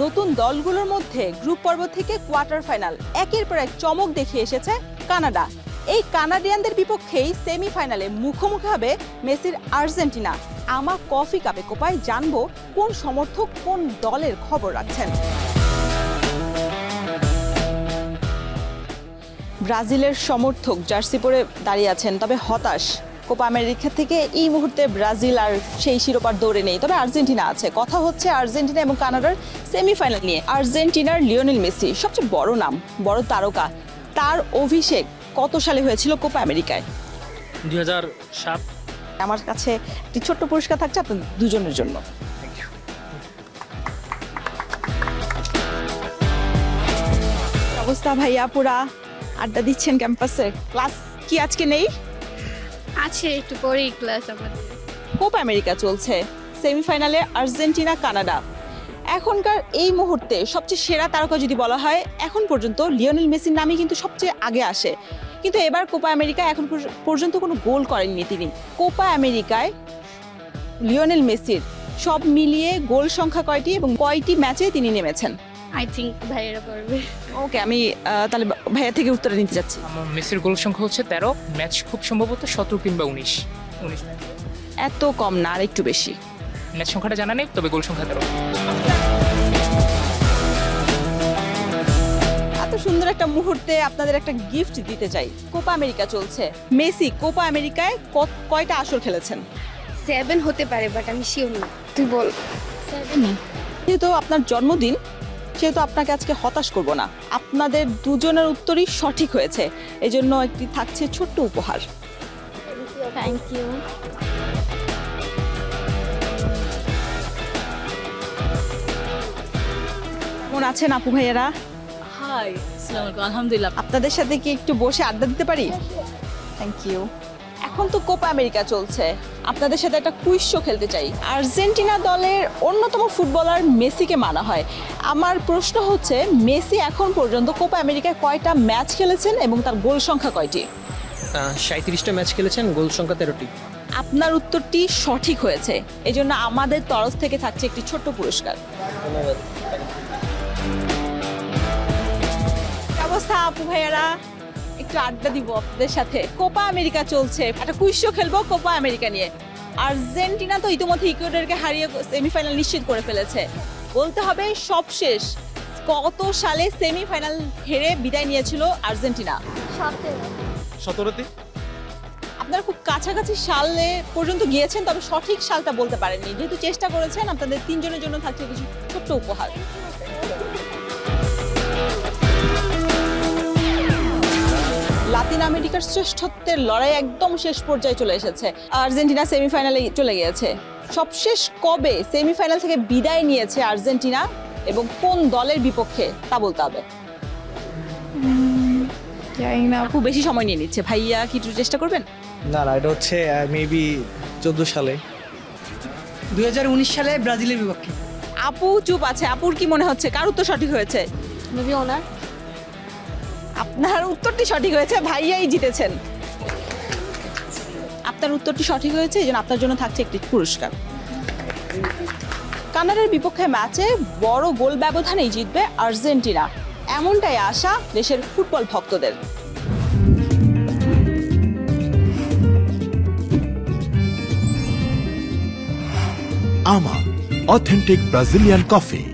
নতুন দলগুলোর মধ্যে গ্রুপ পর্ব থেকে কোয়ার্টার ফাইনাল একের পর এক চমক দেখিয়ে এসেছে কানাডা। এই কানাডিয়ানদের বিপক্ষেই সেমিফাইনালে মুখোমুখি হবে মেসির আর্জেন্টিনা। আমার কফি কাপে কোপায় জানবো কোন সমর্থক কোন দলের খবর রাখছেন। ব্রাজিলের সমর্থক জার্সি পরে দাঁড়িয়ে আছেন, তবে হতাশ। কোপা আমেরিকা থেকে এই মুহূর্তে ব্রাজিল আর সেই শিরোপার দৌড়ে নেই, তবে আর্জেন্টিনা আছে। কথা হচ্ছে আর্জেন্টিনা এবং কানাডার সেমিফাইনাল নিয়ে। আর্জেন্টিনার লিওনেল মেসি সবচেয়ে বড় নাম, বড় তারকা। তার অভিষেক কত সালে হয়েছিল কোপা আমেরিকায়? 2007। আমার কাছে একটি ছোট্ট পুরস্কার থাকছে আপনাদের দুজনের জন্য। অবস্থা ভাইয়া, পুরা আড্ডা দিচ্ছেন ক্যাম্পাসে। ক্লাস কি আজকে নেই? আছে, একটু পরেই ক্লাস আমাদের। কোপা আমেরিকা চলছে, সেমিফাইনালে আর্জেন্টিনা কানাডা। এখনকার এই মুহূর্তে সবচেয়ে সেরা তারকা যদি বলা হয়, এখন পর্যন্ত লিওনেল মেসির নামই কিন্তু সবচেয়ে আগে আসে। কিন্তু এবার কোপা আমেরিকা এখন পর্যন্ত কোনো গোল করেননি তিনি। কোপা আমেরিকায় লিওনেল মেসির সব মিলিয়ে গোল সংখ্যা কয়টি এবং কয়টি ম্যাচে তিনি নেমেছেন? আই থিঙ্ক ভাইয়েরা পারবে। ওকে, আমি তাহলে ভাইয়া থেকে উত্তর নিতে যাচ্ছি। আমার মেসির গোল সংখ্যা হচ্ছে 13, ম্যাচ খুব সম্ভবত 17 কিংবা 19 ম্যাচ। এত কম না, আর একটু বেশি। ম্যাচ সংখ্যাটা জানা নেই, তবে গোল সংখ্যা 13। এত সুন্দর একটা মুহূর্তে আপনাদের একটা গিফট দিতে চাই। কোপা আমেরিকা চলছে, মেসি কোপা আমেরিকায় কয়টা আসর খেলেছেন? 7 হতে পারে, বাট আমি শিওর না। তুই বল। 7ই। যেহেতু আপনার জন্মদিন, সেহেতু আপনাকে আজকে হতাশ করব না। আপনাদের দুজনের উত্তরই সঠিক হয়েছে, এজন্য একটি থাকছে ছোট্ট উপহার। Thank you. কেমন আছেন আপু ভাইয়েরা? হাই, আসসালামু আলাইকুম। আলহামদুলিল্লাহ। আপনাদের সাথে কি একটু বসে আড্ডা দিতে পারি? Thank you. এখন তো কোপা আমেরিকা চলছে, আপনাদের সাথে একটা কুইজ শো খেলতে চাই। আর্জেন্টিনা দলের অন্যতম ফুটবলার মেসিকে মানা হয়। আমার প্রশ্ন হচ্ছে, মেসি এখন পর্যন্ত কোপা আমেরিকায় কয়টা ম্যাচ খেলেছেন এবং তার গোল সংখ্যা কয়টি? 37টা ম্যাচ খেলেছেন, গোল সংখ্যা 13টি। আপনার উত্তরটি সঠিক হয়েছে, এজন্য আমাদের তরফ থেকে থাকছে একটি ছোট্ট পুরস্কার। ধন্যবাদ। অবস্থা আপু ভাইয়ারা, একটু আড্ডা দিব আপনাদের সাথে। কোপা আমেরিকা চলছে, একটা কুইজ শো খেলবো কোপা আমেরিকা নিয়ে। আর্জেন্টিনা তো ইতিমধ্যে ইকুয়েডরকে হারিয়ে সেমিফাইনাল নিশ্চিত করে ফেলেছে। বলতে হবে সবশেষ কত সালে সেমিফাইনাল হেরে বিদায় নিয়েছিল আর্জেন্টিনা? 17তে। আপনারা খুব কাছাকাছি সালে পর্যন্ত গিয়েছেন, তবে সঠিক সালটা বলতে পারেননি। যেহেতু চেষ্টা করেছেন, আপনাদের তিনজনের জন্য থাকছে কিছু ছোট্ট উপহার। লাতিন আমেরিকার শ্রেষ্ঠত্বের লড়াই একদম শেষ পর্যায়ে চলে এসেছে। আর্জেন্টিনা সেমিফাইনালে চলে গিয়েছে। সবশেষ কবে সেমিফাইনাল থেকে বিদায় নিয়েছে আর্জেন্টিনা এবং কোন দলের বিপক্ষে তা বলতে হবে। জানি না। আপু বেশি সময় নিয়ে নিচ্ছে, ভাইয়া কি একটু চেষ্টা করবেন? না, এটা হচ্ছে মেবি 14 সালে। 2019 সালে ব্রাজিলের বিপক্ষে। আপু চুপ আছে, আপুর কি মনে হচ্ছে কার উত্তর সঠিক হয়েছে? মেবি ওনার। আপনার উত্তরটি সঠিক হয়েছে, ভাইয়াই জিতেছেন। আপনার উত্তরটি সঠিক হয়েছে, এজন্য আপনার জন্য থাকছে একটি পুরস্কার। কানাডার বিপক্ষে ম্যাচে বড় গোল ব্যবধানেই জিতবে আর্জেন্টিনা, এমনটাই আশা দেশের ফুটবল ভক্তদের। Ama, authentic Brazilian coffee.